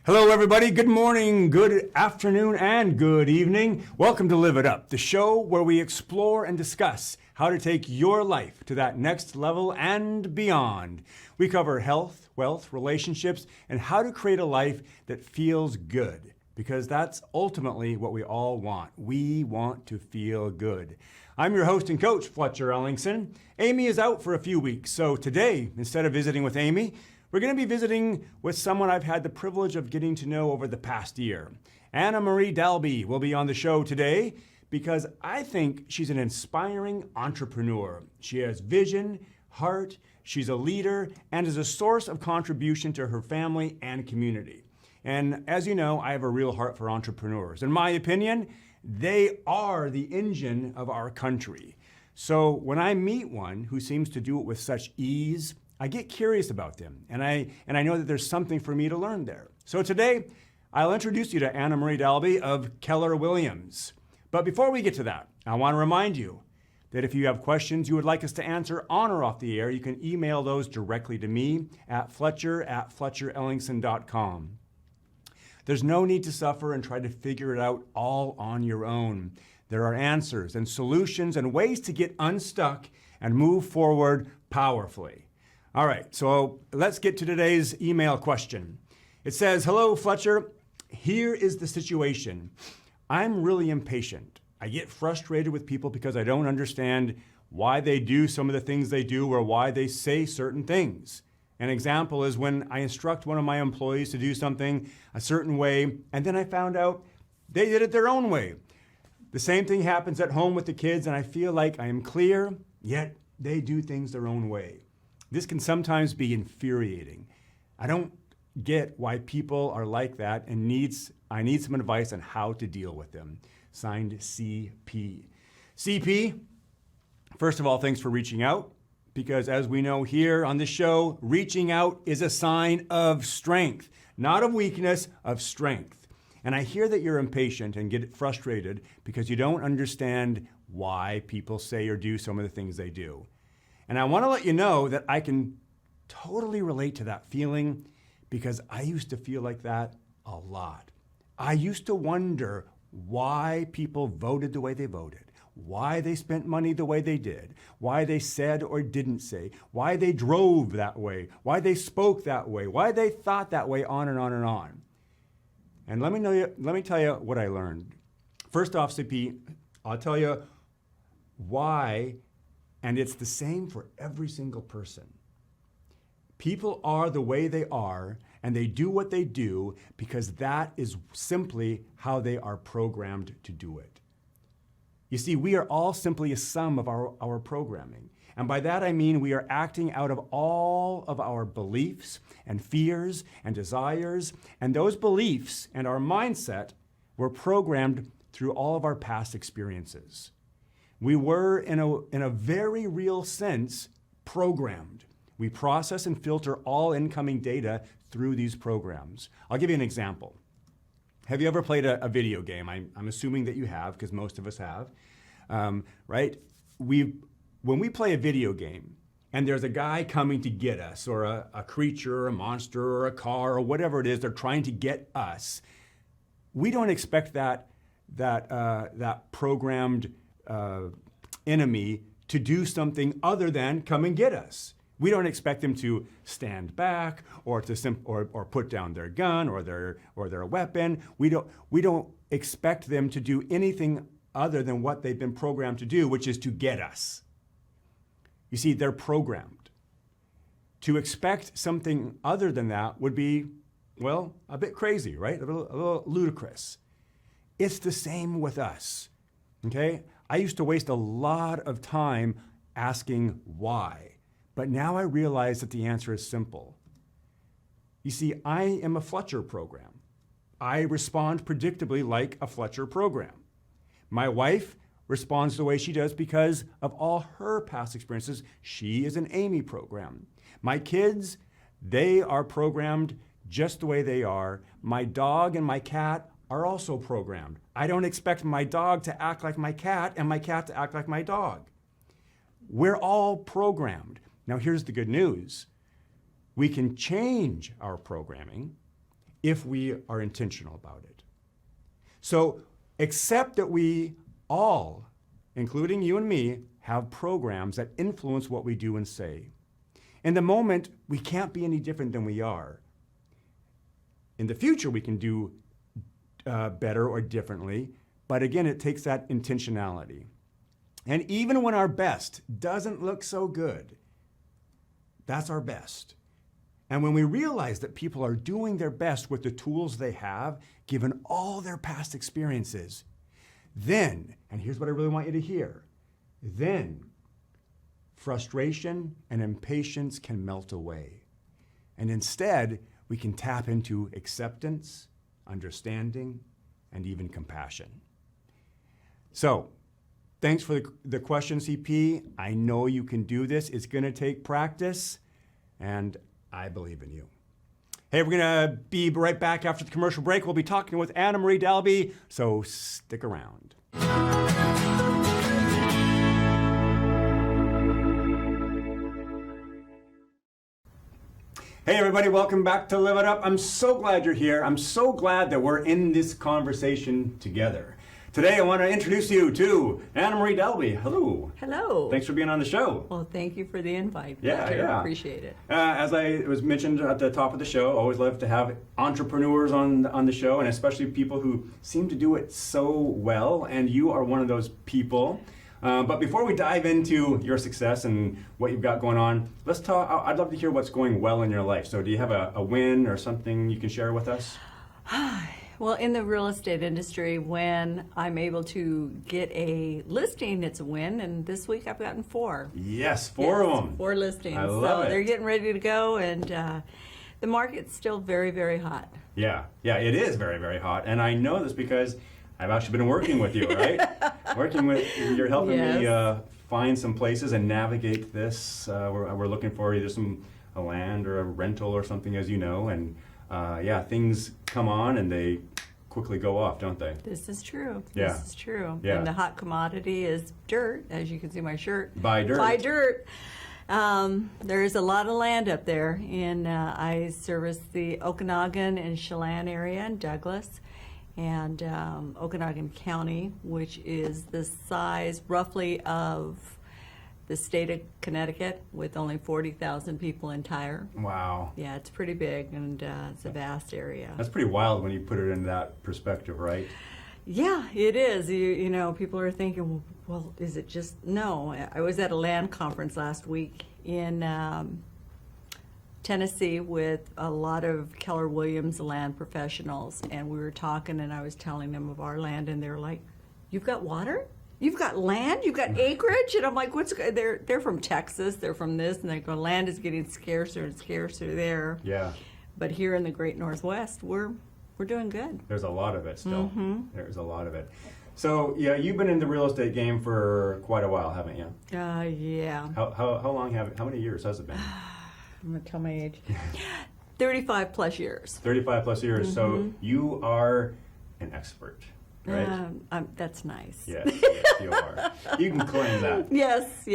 Hello, everybody. Good morning, good afternoon, and good evening. Welcome to Live It Up, the show where we explore and discuss how to take your life to that next level and beyond. We cover health, wealth, relationships, and how to create a life that feels good, because that's ultimately what we all want. We want to feel good. I'm your host and coach, Fletcher Ellingson. Amy is out for a few weeks, so today, instead of visiting with Amy, we're going to be visiting with someone I've had the privilege of getting to know over the past year. Anna Marie Dalby will be on the show today because I think she's an inspiring entrepreneur. She has vision, heart, she's a leader, and is a source of contribution to her family and community. And as you know, I have a real heart for entrepreneurs. In my opinion, they are the engine of our country. So when I meet one who seems to do it with such ease, I get curious about them, and I know that there's something for me to learn there. So today, I'll introduce you to Anna Marie Dalby of Keller Williams. But before we get to that, I want to remind you that if you have questions you would like us to answer on or off the air, you can email those directly to me at fletcher@fletcherellingson.com. There's no need to suffer and try to figure it out all on your own. There are answers and solutions and ways to get unstuck and move forward powerfully. All right, so let's get to today's email question. It says, "Hello, Fletcher. Here is the situation. I'm really impatient. I get frustrated with people because I don't understand why they do some of the things they do or why they say certain things. An example is when I instruct one of my employees to do something a certain way, and then I found out they did it their own way. The same thing happens at home with the kids, and I feel like I am clear, yet they do things their own way. This can sometimes be infuriating. I don't get why people are like that and I need some advice on how to deal with them." Signed, CP. CP, first of all, thanks for reaching out, because as we know here on the show, reaching out is a sign of strength, not of weakness, of strength. And I hear that you're impatient and get frustrated because you don't understand why people say or do some of the things they do. And I want to let you know that I can totally relate to that feeling because I used to feel like that a lot. I used to wonder why people voted the way they voted, why they spent money the way they did, why they said or didn't say, why they drove that way, why they spoke that way, why they thought that way, on and on and on. And let me tell you what I learned. First off, CP, I'll tell you why. And it's the same for every single person. People are the way they are, and they do what they do because that is simply how they are programmed to do it. You see, we are all simply a sum of our programming. And by that I mean we are acting out of all of our beliefs and fears and desires, and those beliefs and our mindset were programmed through all of our past experiences. We were, in a very real sense, programmed. We process and filter all incoming data through these programs. I'll give you an example. Have you ever played a video game? I'm assuming that you have, because most of us have, right? When we play a video game, and there's a guy coming to get us, or a creature, or a monster, or a car, or whatever it is, they're trying to get us, we don't expect that programmed enemy to do something other than come and get us. We don't expect them to stand back or or put down their gun or their weapon. We don't expect them to do anything other than what they've been programmed to do, which is to get us. You see, they're programmed. To expect something other than that would be, well, a bit crazy, right? A little ludicrous. It's the same with us, okay? I used to waste a lot of time asking why, but now I realize that the answer is simple. You see, I am a Fletcher program. I respond predictably like a Fletcher program. My wife responds the way she does because of all her past experiences. She is an Amy program. My kids, they are programmed just the way they are. My dog and my cat are also programmed. I don't expect my dog to act like my cat and my cat to act like my dog. We're all programmed. Now here's the good news. We can change our programming if we are intentional about it. So accept that we all, including you and me, have programs that influence what we do and say. In the moment, we can't be any different than we are. In the future, we can do better or differently, but again, it takes that intentionality. And even when our best doesn't look so good, that's our best. And when we realize that people are doing their best with the tools they have, given all their past experiences, then, and here's what I really want you to hear, then frustration and impatience can melt away. And instead, we can tap into acceptance, understanding, and even compassion. So, thanks for the question, CP. I know you can do this. It's going to take practice, and I believe in you. Hey, we're going to be right back after the commercial break. We'll be talking with Anna Marie Dalby, so stick around. Hey everybody, welcome back to Live It Up. I'm so glad you're here. I'm so glad that we're in this conversation together. Today I want to introduce you to Anna Marie Dalby. Hello. Hello. Thanks for being on the show. Well, thank you for the invite. Yeah. Appreciate it. As I was mentioned at the top of the show, always love to have entrepreneurs on the show, and especially people who seem to do it so well, and you are one of those people. But before we dive into your success and what you've got going on, let's talk. I'd love to hear what's going well in your life. So do you have a win or something you can share with us? Well, in the real estate industry, when I'm able to get a listing, it's a win. And this week I've gotten 4. Yes, 4 of them. 4 listings. I love it. They're getting ready to go, and the market's still very, very hot. Yeah, it is very, very hot. And I know this because I've actually been working with you, right? You're helping me find some places and navigate this. We're looking for either a land or a rental or something, as you know, and things come on and they quickly go off, don't they? This is true. Yeah. This is true. Yeah. And the hot commodity is dirt, as you can see my shirt. Buy dirt. Buy dirt. There's a lot of land up there, and I service the Okanagan and Chelan area in Douglas, and Okanagan County, which is the size roughly of the state of Connecticut, with only 40,000 people entire. Wow. Yeah, it's pretty big, and it's a vast area. That's pretty wild when you put it in that perspective, right? Yeah, it is. You know, people are thinking, well, is it just... No. I was at a land conference last week in Tennessee with a lot of Keller Williams land professionals, and we were talking, and I was telling them of our land, and they're like, "You've got water? You've got land? You've got acreage?" And I'm like, they're from Texas, they're from this, and they go, land is getting scarcer and scarcer there. Yeah. But here in the Great Northwest, we're doing good. There's a lot of it still. Mm-hmm. There's a lot of it. So, yeah, you've been in the real estate game for quite a while, haven't you? Yeah. How long how many years has it been? I'm going to tell my age. 35 plus years. 35 plus years. Mm-hmm. So you are an expert, right? That's nice. Yes, you are. You can claim that. Yes.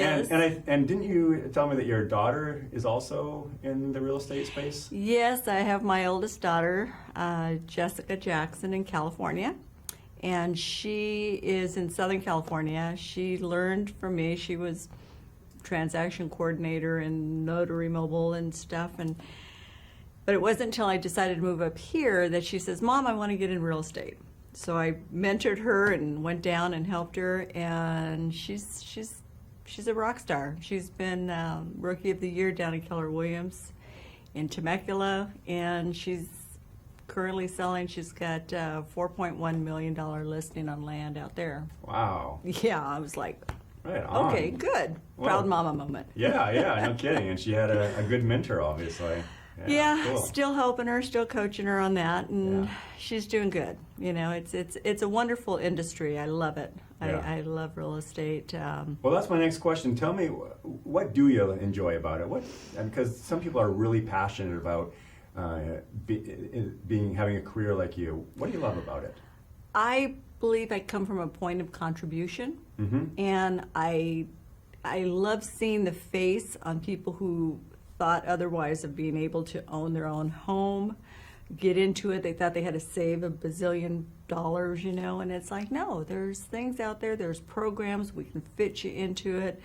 And didn't you tell me that your daughter is also in the real estate space? Yes, I have my oldest daughter, Jessica Jackson, in California. And she is in Southern California. She learned from me. She was transaction coordinator and notary mobile and stuff, but it wasn't until I decided to move up here that she says, "Mom, I want to get in real estate." So I mentored her and went down and helped her, and she's a rock star. She's been Rookie of the Year down at Keller Williams in Temecula, and she's currently selling. She's got a $4.1 million listing on land out there. Wow. Yeah, I was like, right on. Okay, good. Proud mama moment. Yeah, no kidding. And she had a good mentor, obviously. Yeah, cool. Still helping her, still coaching her on that, and she's doing good. You know, it's a wonderful industry. I love it. Yeah. I love real estate. Well, that's my next question. Tell me, what do you enjoy about it? Because some people are really passionate about having a career like you. What do you love about it? I believe I come from a point of contribution, mm-hmm. and I love seeing the face on people who thought otherwise of being able to own their own home, get into it. They thought they had to save $1 bazillion, and it's like, no, there's things out there, there's programs, we can fit you into it.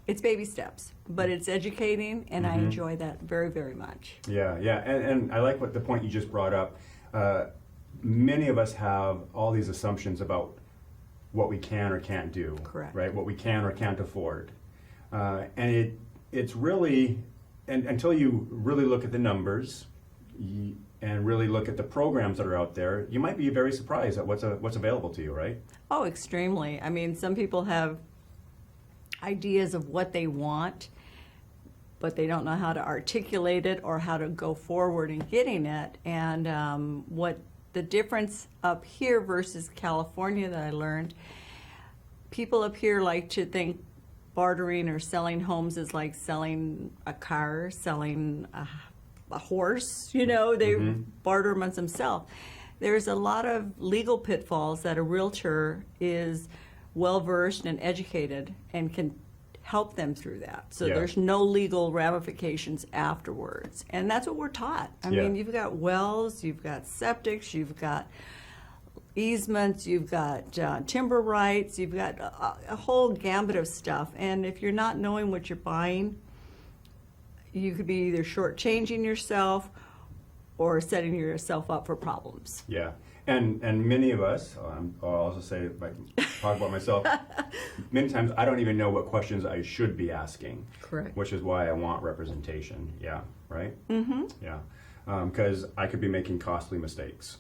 It's baby steps, but it's educating, and I enjoy that very, very much. Yeah, and I like the point you just brought up. Many of us have all these assumptions about what we can or can't do. Correct. Right? What we can or can't afford. And it's really, and until you really look at the numbers and really look at the programs that are out there, you might be very surprised at what's available to you, right? Oh, extremely. I mean, some people have ideas of what they want, but they don't know how to articulate it or how to go forward in getting it. And what the difference up here versus California that I learned, people up here like to think bartering or selling homes is like selling a car, selling a horse, they barter amongst themselves. There's a lot of legal pitfalls that a realtor is well-versed and educated and can help them through that. So there's no legal ramifications afterwards. And that's what we're taught. I mean, you've got wells, you've got septics, you've got easements, you've got timber rights, you've got a whole gambit of stuff. And if you're not knowing what you're buying, you could be either shortchanging yourself or setting yourself up for problems. Yeah. And many of us, I'll also say, talk about myself, many times I don't even know what questions I should be asking. Correct. Which is why I want representation. Yeah, right? Mm-hmm. Yeah. Because I could be making costly mistakes.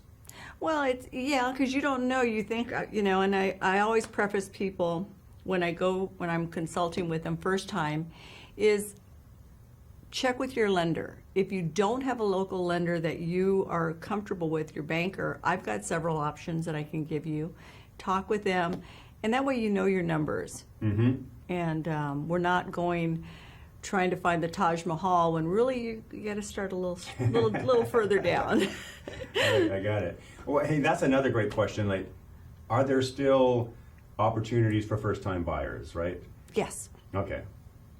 Well, because you don't know. You think, and I always preface people when I'm consulting with them first time, is check with your lender. If you don't have a local lender that you are comfortable with, your banker, I've got several options that I can give you. Talk with them, and that way you know your numbers. Mm-hmm. And we're not trying to find the Taj Mahal when really you got to start a little further down. I got it. Well, hey, that's another great question. Like, are there still opportunities for first-time buyers, right? Yes. Okay.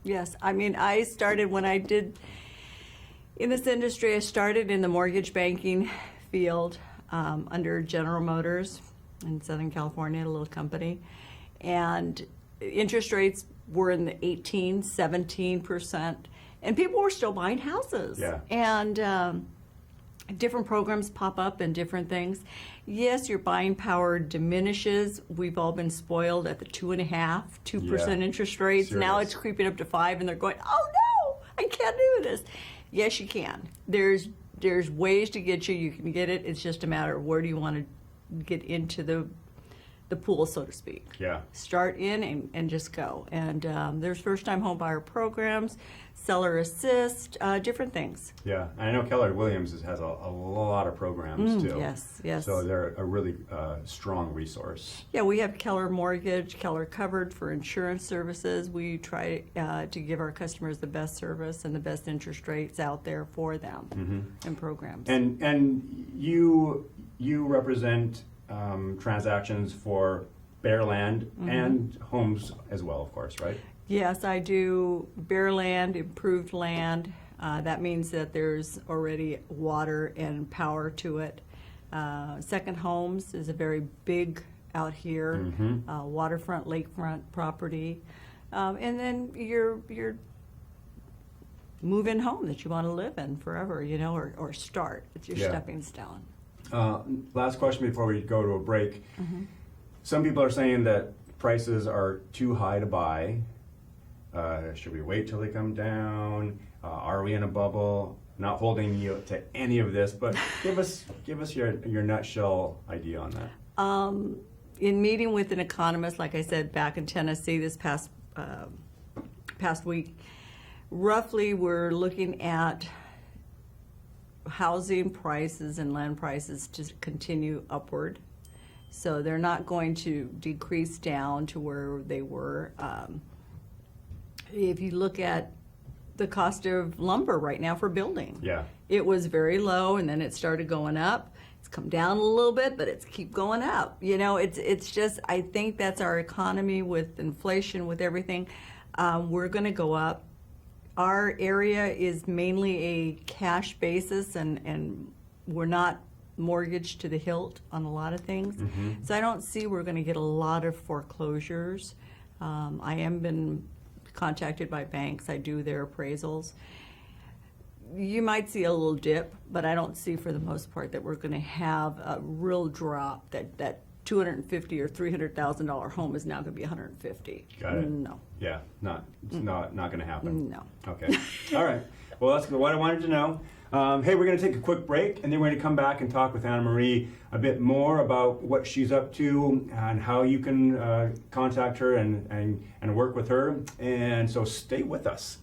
Yes. I mean, I started when I did in this industry, I started in the mortgage banking field under General Motors in Southern California, a little company. And interest rates were in the 17%, and people were still buying houses. Yeah. And different programs pop up and different things. Yes, your buying power diminishes. We've all been spoiled at the 2% interest rates. Serious. Now it's creeping up to 5%, and they're going, oh no, I can't do this. Yes, you can. There's ways to get you. You can get it. It's just a matter of where do you want to get into the pool, so to speak. Yeah. Start in and just go. And there's first-time home buyer programs, seller assist, different things. Yeah, and I know Keller Williams has a lot of programs too. Yes. So they're a really strong resource. Yeah, we have Keller Mortgage, Keller Covered for insurance services. We try to give our customers the best service and the best interest rates out there for them and programs. And you represent transactions for bare land and homes as well, of course, right? Yes, I do bare land, improved land. That means that there's already water and power to it. Second homes is a very big out here, waterfront, lakefront property. And then your move-in home that you want to live in forever, or start. It's your stepping stone. Last question before we go to a break. Some people are saying that prices are too high to buy. Should we wait till they come down? Are we in a bubble? Not holding you to any of this, but give us your nutshell idea on that. In meeting with an economist, like I said, back in Tennessee this past week, roughly we're looking at housing prices and land prices to continue upward. So they're not going to decrease down to where they were. If you look at the cost of lumber right now for building, it was very low, and then it started going up. It's come down a little bit, but it's keep going up. It's just, I think that's our economy with inflation, with everything. We're going to go up. Our area is mainly a cash basis, and we're not mortgaged to the hilt on a lot of things. So I don't see we're going to get a lot of foreclosures. I am been contacted by banks. I do their appraisals. You might see a little dip, but I don't see for the most part that we're going to have a real drop. That $250,000 or $300,000 home is now going to be $150,000. Got it. No. Yeah, it's not going to happen. No. Okay. All right. Well, that's what I wanted to know. Hey, we're going to take a quick break, and then we're going to come back and talk with Anna Marie a bit more about what she's up to and how you can contact her and work with her. And so stay with us.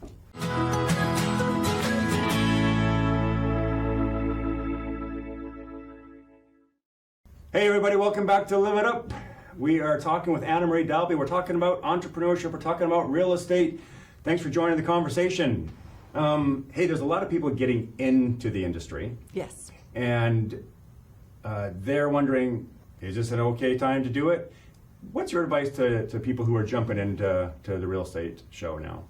Hey everybody, welcome back to Live It Up. We are talking with Anna Marie Dalby. We're talking about entrepreneurship. We're talking about real estate. Thanks for joining the conversation. Hey, there's a lot of people getting into the industry. Yes. And they're wondering, is this an okay time to do it? What's your advice to people who are jumping into the real estate show now?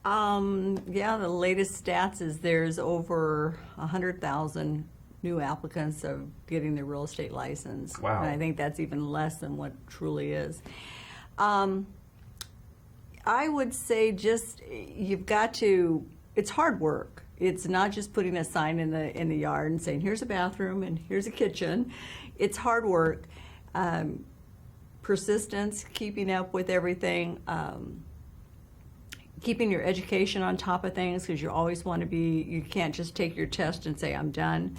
Yeah, the latest stats is there's over 100,000 new applicants of getting their real estate license. Wow. And I think that's even less than what truly is. I would say just you've got to, it's hard work. It's not just putting a sign in the yard and saying, here's a bathroom and here's a kitchen. It's hard work. Persistence, keeping up with everything, keeping your education on top of things, because you always want to be, you can't just take your test and say, I'm done.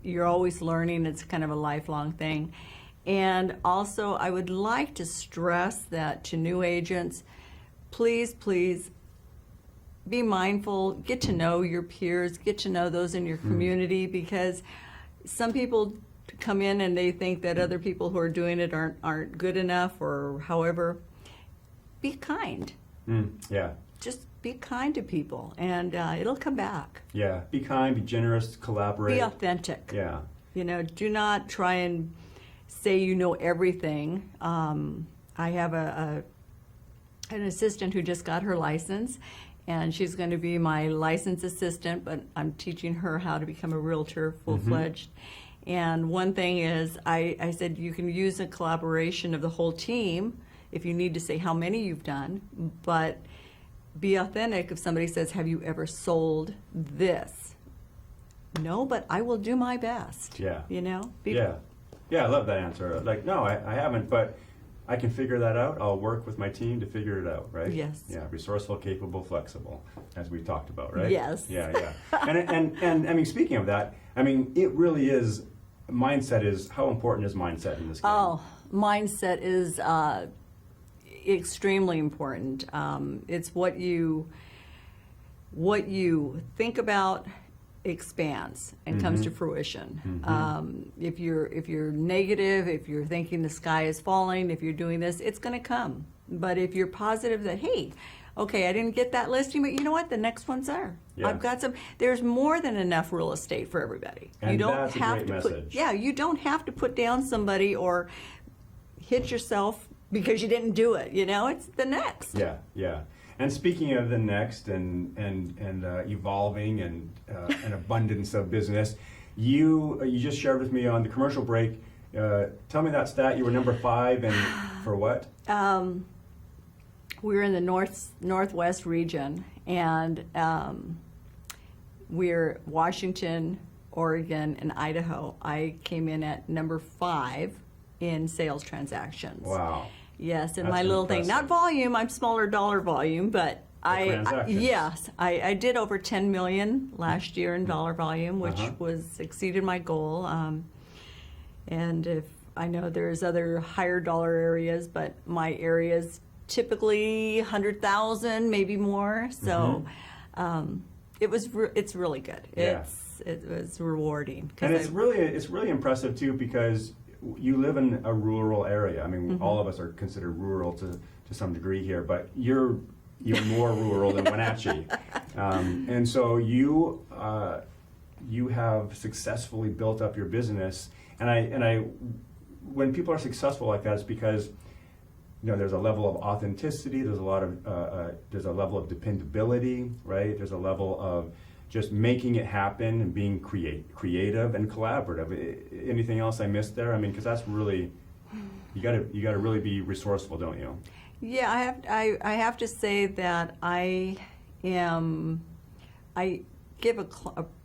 You're always learning. It's kind of a lifelong thing. And also, I would like to stress that to new agents, please, please be mindful, get to know your peers, get to know those in your community, because some people come in and they think that other people who are doing it aren't good enough, or however. Be kind. Yeah. Just be kind to people, and it'll come back. Yeah. Be kind, be generous, collaborate. Be authentic. Yeah. You know, do not try and say you know everything. I have an assistant who just got her license, and she's going to be my license assistant, but I'm teaching her how to become a realtor full-fledged. And one thing is, I said you can use a collaboration of the whole team if you need to say how many you've done, but be authentic. If somebody says, have you ever sold this? No, but I will do my best. Yeah. You know? Yeah, I love that answer. Like, no, I haven't, but I can figure that out. I'll work with my team to figure it out, right? Yes. Yeah, resourceful, capable, flexible, as we talked about, right? Yes. Yeah. And I mean, speaking of that, I mean, it really is, mindset is, how important is mindset in this game? Oh, mindset is extremely important. It's what you think about expands and comes to fruition. If you're negative, if you're thinking the sky is falling, if you're doing this, it's going to come. But if you're positive that, hey, okay, I didn't get that listing, but you know what? The next one's there. Yeah. I've got some. There's more than enough real estate for everybody. And you don't that's a have great to message. you don't have to put down somebody or hit yourself because you didn't do it. You know, it's the next. Yeah. And speaking of the next and evolving and an abundance of business, you just shared with me on the commercial break. Tell me that stat. You were number 5 and for what? We're in the northwest region, and we're Washington, Oregon, and Idaho. I came in at number 5 in sales transactions. Wow. Yes, and That's my little thing, impressive. not volume, I'm smaller dollar volume, but transactions. I did over 10 million last year in dollar volume, which was exceeded my goal. And if I know there's other higher dollar areas, but my area's typically 100,000, maybe more. So it's really good. Yeah. It was rewarding. And it's really impressive too, because you live in a rural area. I mean, all of us are considered rural to some degree here, but you're even more rural than Wenatchee. And so you have successfully built up your business. And I when people are successful like that, it's because there's a level of authenticity. There's a lot of there's a level of dependability, right? There's a level of just making it happen and being creative and collaborative. Anything else I missed there? I mean, because that's really, you got to really be resourceful, don't you? Yeah, I have to say that I give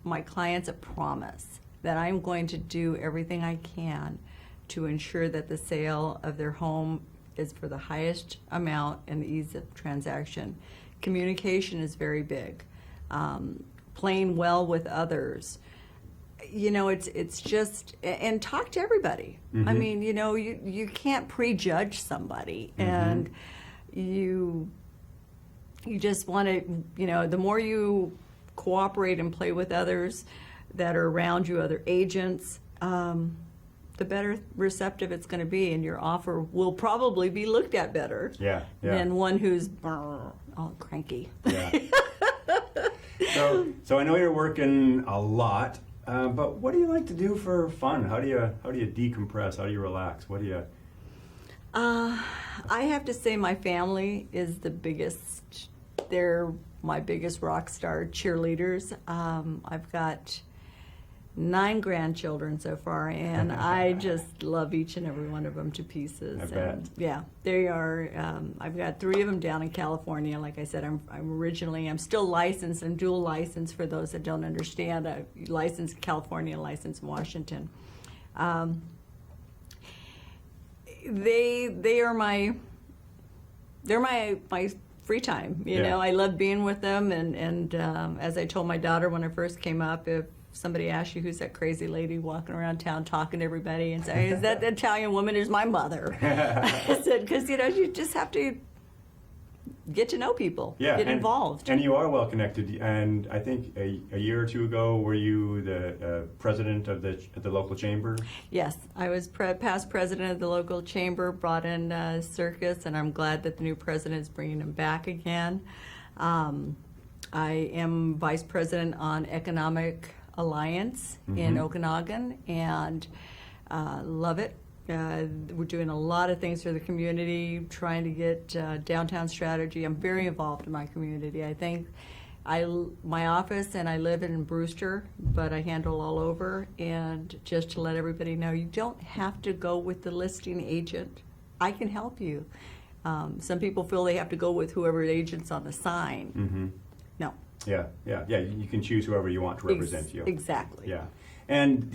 my clients a promise that I'm going to do everything I can to ensure that the sale of their home is for the highest amount and the ease of transaction. Communication is very big. Playing well with others. It's just, and talk to everybody. Mm-hmm. I mean, you can't prejudge somebody, Mm-hmm. and you just want to, the more you cooperate and play with others that are around you, other agents, the better receptive it's going to be, and your offer will probably be looked at better than one who's all cranky. Yeah. So I know you're working a lot, but what do you like to do for fun? How do you decompress? How do you relax? What do you? I have to say my family is the biggest. They're my biggest rock star cheerleaders. I've got 9 grandchildren so far, and I just love each and every one of them to pieces. I bet. Yeah, they are. I've got 3 of them down in California. Like I said, I'm still licensed. I'm dual licensed for those that don't understand. I'm licensed in California, licensed in Washington. They're my free time. You know, I love being with them, and as I told my daughter when I first came up, if somebody asks you who's that crazy lady walking around town talking to everybody and say, is that the Italian woman? Is my mother. I said, because you just have to get to know people, get involved. And you are well connected. And I think a year or 2 ago, were you the president of the local chamber? Yes, I was past president of the local chamber, brought in Circus, and I'm glad that the new president is bringing him back again. I am vice president on Economic Alliance in Okanagan, and love it. We're doing a lot of things for the community, trying to get downtown strategy. I'm very involved in my community. I think my office, and I live in Brewster, but I handle all over. And just to let everybody know, you don't have to go with the listing agent. I can help you. Some people feel they have to go with whoever agent's on the sign. Mm-hmm. No. Yeah. You can choose whoever you want to represent you. Exactly. Yeah, and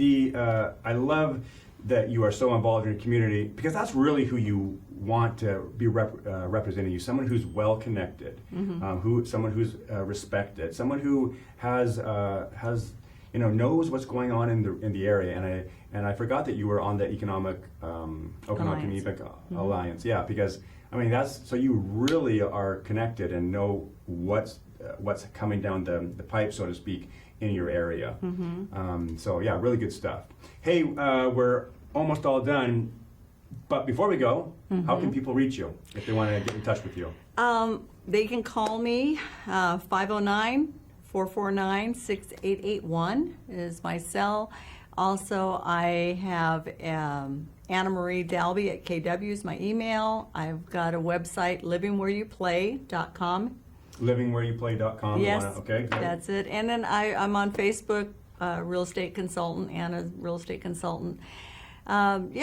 I love that you are so involved in your community, because that's really who you want to be representing you. Someone who's well connected, someone who's respected, someone who has knows what's going on in the area. And I forgot that you were on the Okanagan Alliance. Yeah, because I mean so you really are connected and know what's coming down the pipe, so to speak, in your area. So yeah, really good stuff. Hey, we're almost all done, but before we go, how can people reach you if they want to get in touch with you? They can call me, 509-449-6881 is my cell. Also, I have Anna Marie Dalby at KW is my email. I've got a website, livingwhereyouplay.com. Livingwhereyouplay.com. Yes, okay, good. That's it. And then I'm on Facebook, real estate consultant, Anna, real estate consultant.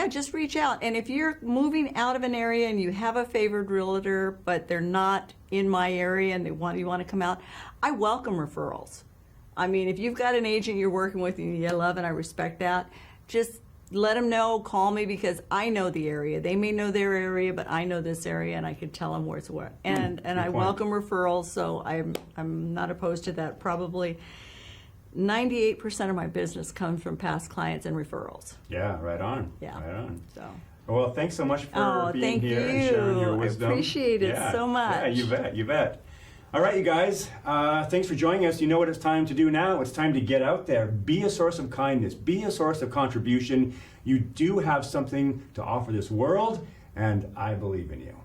Just reach out. And if you're moving out of an area and you have a favored realtor, but they're not in my area and you want to come out, I welcome referrals. I mean, if you've got an agent you're working with and you love and I respect that, just let them know, call me, because I know the area. They may know their area, but I know this area, and I can tell them where's what. And I welcome referrals, so I'm not opposed to that. Probably 98% of my business comes from past clients and referrals. Yeah, right on. Yeah. Right on. So. Well, thanks so much for being here and sharing your wisdom. I appreciate it so much. Yeah, you bet. All right, you guys, thanks for joining us. You know what it's time to do now. It's time to get out there. Be a source of kindness. Be a source of contribution. You do have something to offer this world, and I believe in you.